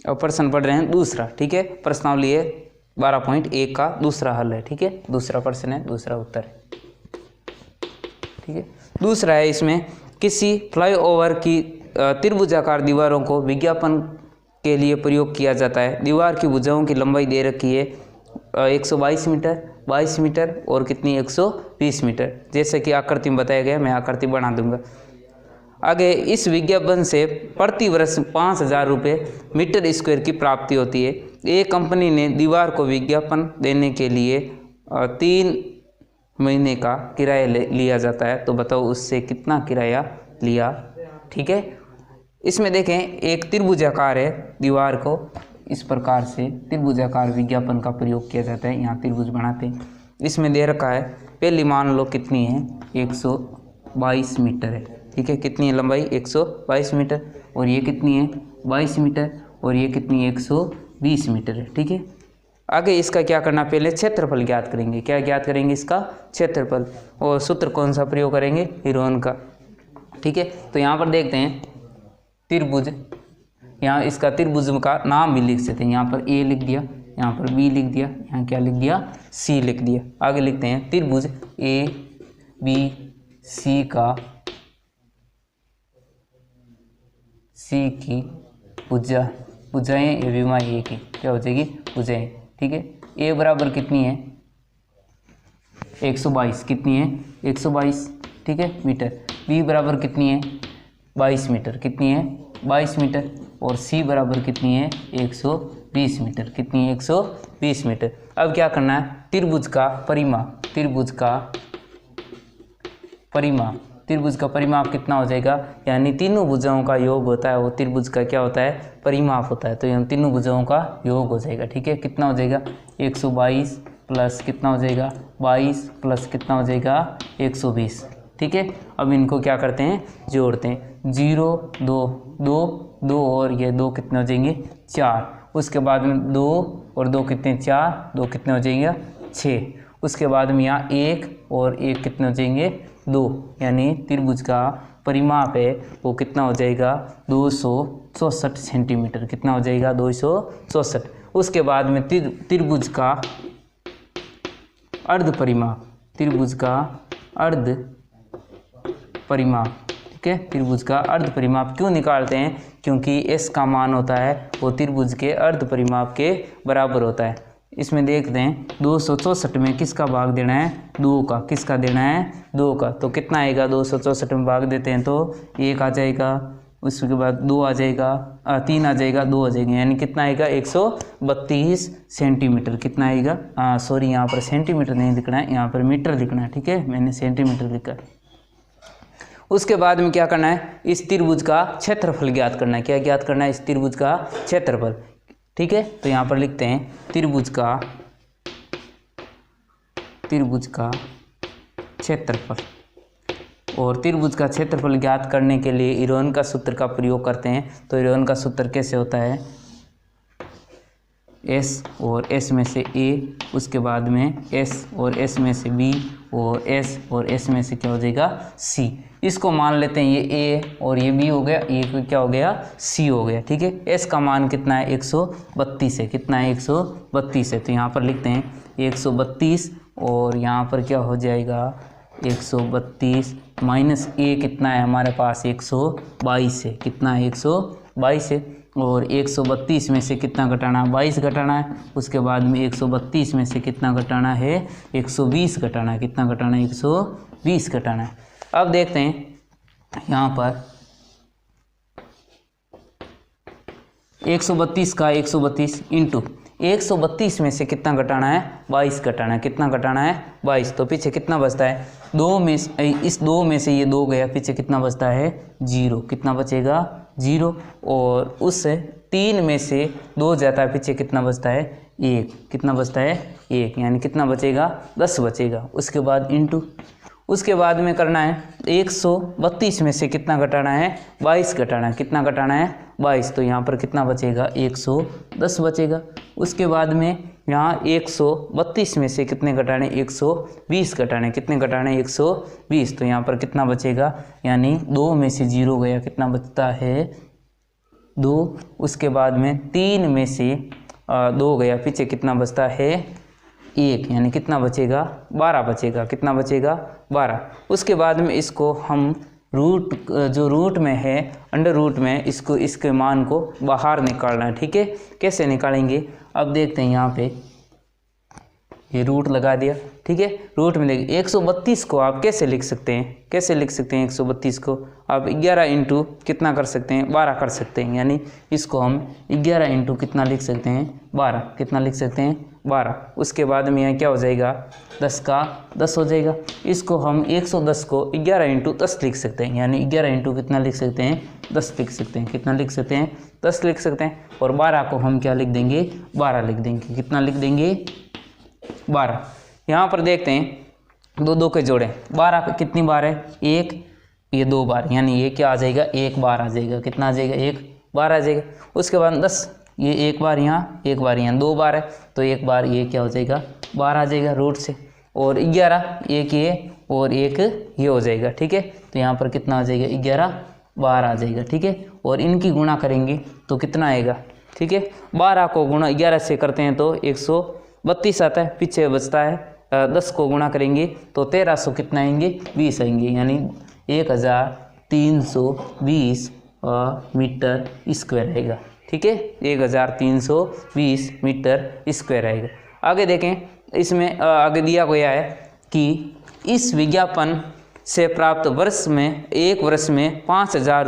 और प्रश्न पढ़ रहे हैं दूसरा, ठीक है। प्रश्नावली है 12.1 का दूसरा हल है, ठीक है। दूसरा प्रश्न है, दूसरा उत्तर है, ठीक है। दूसरा है, इसमें किसी फ्लाईओवर की त्रिभुजाकार दीवारों को विज्ञापन के लिए प्रयोग किया जाता है। दीवार की भुजाओं की लंबाई दे रखी है 122 मीटर, 22 मीटर और कितनी 120 मीटर, जैसे कि आकृति में बताया गया। मैं आकृति बना दूंगा आगे। इस विज्ञापन से प्रति वर्ष 5,000 रुपये मीटर स्क्वायर की प्राप्ति होती है। एक कंपनी ने दीवार को विज्ञापन देने के लिए 3 महीने का किराया लिया जाता है, तो बताओ उससे कितना किराया लिया, ठीक है। इसमें देखें, एक त्रिभुजाकार है, दीवार को इस प्रकार से त्रिभुजाकार विज्ञापन का प्रयोग किया जाता है। यहाँ त्रिभुज बनाते हैं। इसमें दे रखा है, पहली मान लो कितनी है 122 मीटर है, ठीक है। कितनी है लंबाई 122 मीटर, और ये कितनी है 22 मीटर, और ये कितनी है 120 मीटर है, ठीक है। आगे इसका क्या करना, पहले क्षेत्रफल ज्ञात करेंगे। क्या ज्ञात करेंगे, इसका क्षेत्रफल, और सूत्र कौन सा प्रयोग करेंगे, हीरोन का, ठीक है। तो यहाँ पर देखते हैं त्रिभुज, यहाँ इसका त्रिभुज का नाम भी लिख सकते हैं। यहाँ पर ए लिख दिया, यहाँ पर बी लिख दिया, यहाँ क्या लिख दिया, सी लिख दिया। आगे लिखते हैं त्रिभुज ए बी सी का, सी की भुजाएं या विमाएं ए की क्या हो जाएगी, भुजाएं, ठीक है। ए बराबर कितनी है 122, कितनी है 122, ठीक है मीटर। बी बराबर कितनी है 22 मीटर, कितनी है 22 मीटर, और सी बराबर कितनी है 120 मीटर, कितनी है 120 मीटर। अब क्या करना है, त्रिभुज का परिमाप, त्रिभुज का परिमाप कितना हो जाएगा, यानी तीनों भुजाओं का योग होता है, वो त्रिभुज का क्या होता है, परिमाप होता है। तो यहाँ तीनों भुजाओं का योग हो जाएगा, ठीक है। कितना हो जाएगा 122 प्लस कितना हो जाएगा 22 प्लस कितना हो जाएगा 120, ठीक है। अब इनको क्या करते हैं, जोड़ते हैं। 0 2 2 2 और ये 2 कितने हो जाएंगे 4। उसके बाद में 2 और 2 कितने 4, 2 कितने हो जाएंगे 6। उसके बाद में यहाँ 1 और 1 कितने हो जाएंगे 2, यानी त्रिभुज का परिमाप है वो कितना हो जाएगा 264 सेंटीमीटर, कितना हो जाएगा 264। उसके बाद में त्रिभुज का अर्ध परिमाप, त्रिभुज का अर्ध परिमाप, ठीक है। त्रिभुज का अर्ध परिमाप क्यों निकालते हैं, क्योंकि एस का मान होता है वो त्रिभुज के अर्ध परिमाप के बराबर होता है। इसमें देखते हैं 264 में किसका भाग देना है, 2 का। किसका देना है, 2 का। तो कितना आएगा 264 में भाग देते हैं तो 1 आ जाएगा, उसके बाद 2 आ जाएगा, 3 आ जाएगा, 2 आ जाएगा, यानी कितना आएगा 132 सेंटीमीटर। कितना आएगा, सॉरी यहाँ पर सेंटीमीटर नहीं लिखना है, यहाँ पर मीटर लिखना है, ठीक है। मैंने सेंटीमीटर लिखा है। उसके बाद में क्या करना है, इस त्रिभुज का क्षेत्रफल ज्ञात करना है। क्या ज्ञात करना है, इस त्रिभुज का क्षेत्रफल, ठीक है। तो यहाँ पर लिखते हैं त्रिभुज का क्षेत्रफल, और त्रिभुज का क्षेत्रफल ज्ञात करने के लिए हीरोन का सूत्र का प्रयोग करते हैं। तो हीरोन का सूत्र कैसे होता है, S और S में से A, उसके बाद में S और S में से B, और S और S में से क्या हो जाएगा C। इसको मान लेते हैं ये A और ये B हो गया, ये क्या हो गया C हो गया, ठीक है। S का मान कितना है 132 है, कितना है 132 है। तो यहाँ पर लिखते हैं 132, और यहाँ पर क्या हो जाएगा 132 माइनस A कितना है हमारे पास 122 है, कितना है 122 है। और 132 में से कितना घटाना, 22 घटाना है। उसके बाद में 132 में से कितना घटाना है 120 घटाना है, कितना घटाना है 120 घटाना है। अब देखते हैं यहाँ पर 132 का 132 इंटू 132 में से कितना घटाना है 22 घटाना है, कितना घटाना है 22। तो पीछे कितना बचता है 2 में, इस 2 में से ये 2 गया, पीछे कितना बचता है 0, कितना बचेगा 0। और उस 3 में से 2 जाता है, पीछे कितना बचता है 1, कितना बचता है 1, यानी कितना बचेगा 10 बचेगा। उसके बाद इंटू, उसके बाद में करना है 132 में से कितना घटाना है 22 घटाना है, कितना घटाना है 22। तो यहाँ पर कितना बचेगा 110 बचेगा। उसके बाद में यहाँ 132 में से कितने घटाने 120 घटाने, कितने घटाने 120। तो यहाँ पर कितना बचेगा, यानी 2 में से 0 गया, कितना बचता है 2, उसके बाद में 3 में से 2 गया, पीछे कितना बचता है 1, यानी कितना बचेगा 12 बचेगा। कितना बचेगा 12। उसके बाद में इसको हम रूट, जो रूट में है अंडर रूट में, इसको इसके मान को बाहर निकालना है। ठीक है, कैसे निकालेंगे अब देखते हैं। यहाँ पे ये रूट लगा दिया। ठीक है, रूट में देखिए 132 को आप कैसे लिख सकते हैं, कैसे लिख सकते हैं 132 को आप 11 इंटू कितना कर सकते हैं 12 कर सकते हैं, यानी इसको हम 11 इंटू कितना लिख सकते हैं 12। कितना लिख सकते हैं 12। उसके बाद में यहाँ क्या हो जाएगा 10 का 10 हो जाएगा। इसको हम 110 को 11 इंटू 10 लिख सकते हैं, यानी 11 इंटू कितना लिख सकते हैं 10 लिख सकते हैं। कितना लिख सकते हैं 10 लिख सकते हैं। और 12 को हम क्या लिख देंगे 12 लिख देंगे। कितना लिख देंगे 12। यहाँ पर देखते हैं 2 2 के जोड़े, 12 कितनी बार है 1, ये 2 बार, यानी ये क्या आ जाएगा 1 बार आ जाएगा। कितना आ जाएगा 1 बार आ जाएगा। उसके बाद 10, ये 1 बार यहाँ 1 बार यहाँ 2 बार है, तो 1 बार ये क्या हो जाएगा 12 आ जाएगा रूट से। और 11 एक ये और एक ये हो जाएगा। ठीक है, तो यहाँ पर कितना आ जाएगा 11 12 आ जाएगा। ठीक है, और इनकी गुणा करेंगे तो कितना आएगा। ठीक है, 12 को गुणा 11 से करते हैं तो 132 आता है, पीछे बचता है 10 को गुणा करेंगे तो 1300 कितना आएंगे 20 आएंगे, यानी 1320 मीटर स्क्वायर आएगा। ठीक है, 1320 मीटर स्क्वायर आएगा। आगे देखें, इसमें आगे दिया गया है कि इस विज्ञापन से प्राप्त वर्ष में 1 वर्ष में 5000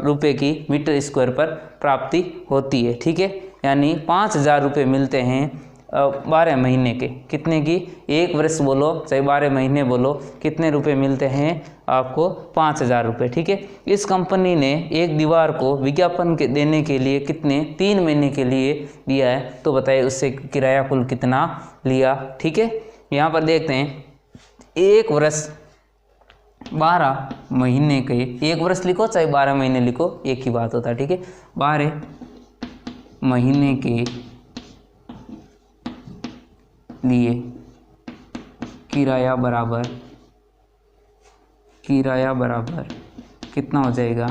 रुपये की मीटर स्क्वायर पर प्राप्ति होती है। ठीक है, यानी 5000 रुपये मिलते हैं 12 महीने के। कितने की 1 वर्ष बोलो चाहे 12 महीने बोलो, कितने रुपए मिलते हैं आपको 5000 रुपये। ठीक है, इस कंपनी ने एक दीवार को विज्ञापन के देने के लिए कितने 3 महीने के लिए दिया है, तो बताइए उससे किराया कुल कितना लिया। ठीक है, यहाँ पर देखते हैं 1 वर्ष 12 महीने के, 1 वर्ष लिखो चाहे 12 महीने लिखो एक ही बात होता है। ठीक है, 12 महीने के लिए किराया बराबर कितना हो जाएगा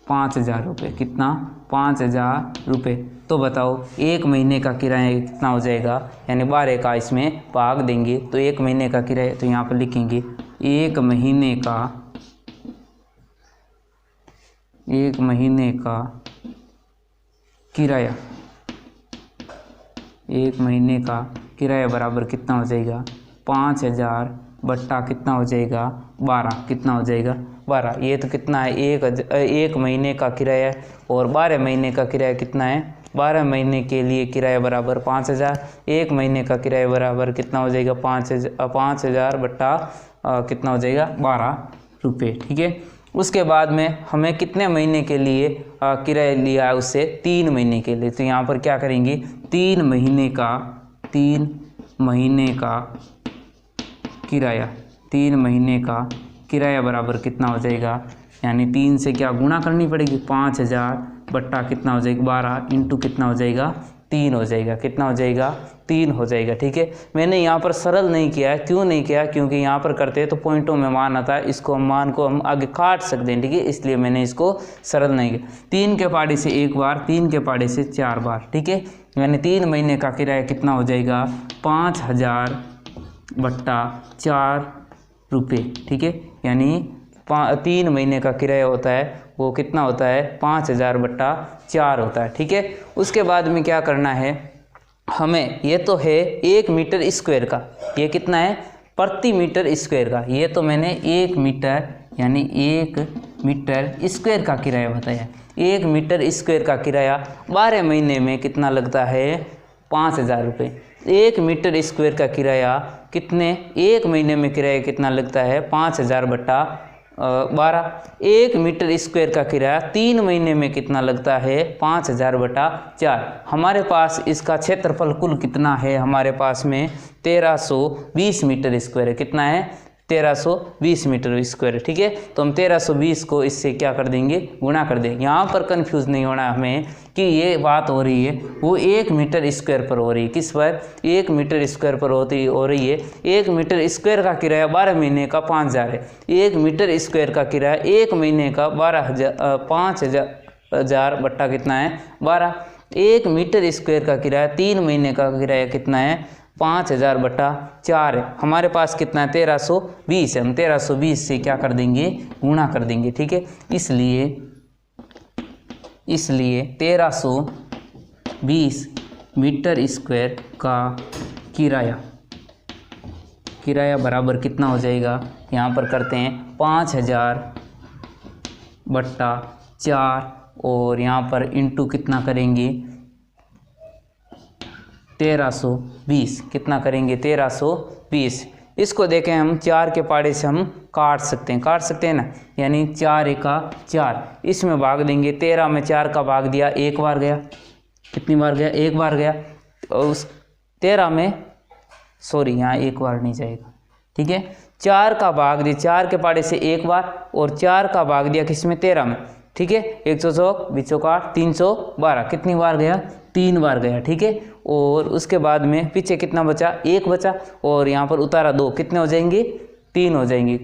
5000 रुपये। कितना 5000 रुपये। तो बताओ 1 महीने का किराया कितना हो जाएगा, यानी 12 का इसमें भाग देंगे तो 1 महीने का किराया, तो यहाँ पर लिखेंगे 1 महीने का किराया, 1 महीने का किराया बराबर कितना हो जाएगा 5000 बट्टा कितना हो जाएगा 12। कितना हो जाएगा 12। ये तो कितना है 1 महीने का किराया और 12 महीने का किराया कितना है 12 महीने के लिए किराया बराबर 5000, 1 महीने का किराया बराबर कितना हो जाएगा 5000 बट्टा कितना हो जाएगा 12 रुपये। ठीक है, उसके बाद में हमें कितने महीने के लिए किराया लिया है उससे 3 महीने के लिए, तो यहाँ पर क्या करेंगे 3 महीने का किराया बराबर कितना हो जाएगा, यानी 3 से क्या गुणा करनी पड़ेगी 5000 बट्टा कितना हो जाएगा 12 इंटू कितना हो जाएगा 3 हो जाएगा। कितना हो जाएगा 3 हो जाएगा। ठीक है, मैंने यहाँ पर सरल नहीं किया है। क्यों नहीं किया, क्योंकि यहाँ पर करते हैं तो पॉइंटों में मान आता है, इसको मान को हम आगे काट सकते हैं। ठीक है, इसलिए मैंने इसको सरल नहीं किया। 3 के पहाड़े से 1 बार, 3 के पहाड़े से 4 बार। ठीक है, यानी 3 महीने का किराया कितना हो जाएगा 5000 बट्टा 4 रुपये। ठीक है, यानी 3 महीने का किराया होता है वो कितना होता है 5000 बट्टा 4 होता है। ठीक है, उसके बाद में क्या करना है हमें, ये तो है 1 मीटर स्क्वायर का, ये कितना है प्रति मीटर स्क्वायर का, ये तो मैंने 1 मीटर यानी 1 मीटर स्क्वायर का किराया बताया। 1 मीटर स्क्वायर का किराया 12 महीने में कितना लगता है 5000 रुपये। 1 मीटर स्क्वायर का किराया कितने 1 महीने में किराया कितना लगता है 5000 बट्टा 12। 1 मीटर स्क्वायर का किराया 3 महीने में कितना लगता है 5000 बटा 4। हमारे पास इसका क्षेत्रफल कुल कितना है, हमारे पास में 1320 मीटर स्क्वायर है। कितना है 1320 मीटर स्क्वायर, ठीक है। तो हम 1320 को इससे क्या कर देंगे, गुणा कर देंगे। यहाँ पर कंफ्यूज नहीं होना हमें कि ये बात हो रही है वो 1 मीटर स्क्वायर पर हो रही है, किस पर, 1 मीटर स्क्वायर पर हो रही है। 1 मीटर स्क्वायर का किराया 12 महीने का 5000 है। 1 मीटर स्क्वायर का किराया 1 महीने का 5000 बट्टा कितना है, 12। 1 मीटर स्क्वायर का किराया 3 महीने का किराया कितना है, 5000 बट्टा 4 है। हमारे पास कितना है, 1320 है। हम 1320 से क्या कर देंगे, गुणा कर देंगे, ठीक है। इसलिए 1320 मीटर स्क्वायर का किराया बराबर कितना हो जाएगा, यहाँ पर करते हैं 5000 बट्टा 4 और यहाँ पर इंटू कितना करेंगे, 1320 कितना करेंगे, 1320। इसको देखें हम 4 के पाड़े से हम काट सकते हैं ना, यानी 4 एका 4, इसमें भाग देंगे। 13 में 4 का भाग दिया, एक बार गया, कितनी बार गया, एक बार गया। और उस 13 में यहाँ एक बार नहीं जाएगा, ठीक है। 4 का भाग दिया, 4 के पाड़े से एक बार, और 4 का भाग दिया किसमें, 13 में, ठीक है। 104 बीचों का 312, कितनी बार गया, 3 बार गया, ठीक है। और उसके बाद में पीछे कितना बचा, 1 बचा, और यहाँ पर उतारा 2, कितने हो जाएंगे, 3 हो जाएंगे।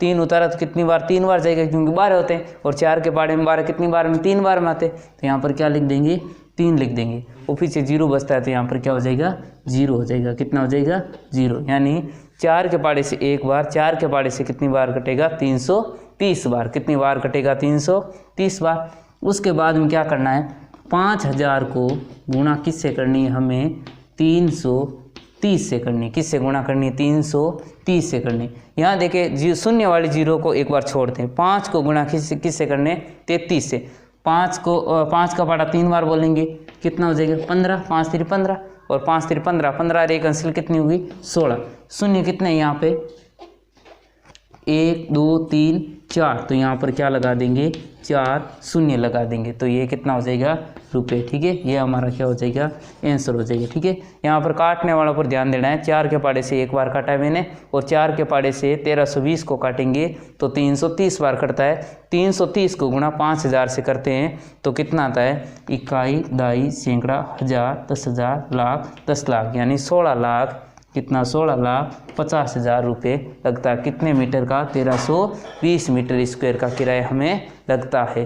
3 उतारा तो कितनी बार, 3 बार जाएगा, क्योंकि 12 होते हैं, और 4 के पाड़े में 12 कितनी बार में, 3 बार में आते। तो यहाँ पर क्या लिख देंगे, 3 लिख देंगे। और पीछे 0 बचता है तो यहाँ पर क्या हो जाएगा, 0 हो जाएगा। कितना हो जाएगा, 0। यानी 4 के पाड़े से एक बार, 4 के पाड़े से कितनी बार कटेगा, 330 बार। कितनी बार कटेगा, 330 बार। उसके बाद में क्या करना है, 5000 को गुणा किससे करनी है, हमें 330 से करनी है। किससे गुणा करनी है, 330 से करनी है। यहाँ देखिए शून्य वाली 0 को एक बार छोड़ते हैं। 5 को गुणा किससे करने, 33 से। 5 का पाड़ा 3 बार बोलेंगे, कितना हो जाएगा, 15। 5 3 15, और 5 3 15, 15 और 1 अंशल कितनी होगी, 16। शून्य कितने यहाँ पे, 1 2 3 4, तो यहाँ पर क्या लगा देंगे, 4 शून्य लगा देंगे। तो ये कितना हो जाएगा, रुपये, ठीक है। ये हमारा क्या हो जाएगा, आंसर हो जाएगा, ठीक है। यहाँ पर काटने वालों पर ध्यान देना है। 4 के पाड़े से एक बार काटा है मैंने, और 4 के पाड़े से 1320 को काटेंगे तो 330 बार कटता है। 330 को गुणा 5000 से करते हैं तो कितना आता है, इकाई, दाई, सैकड़ा, हज़ार, 10,000, लाख, 10 लाख, यानी 16 लाख, कितना, 16,50,000 रुपये लगता है। कितने मीटर का, 1320 मीटर स्क्वायर का किराया हमें लगता है।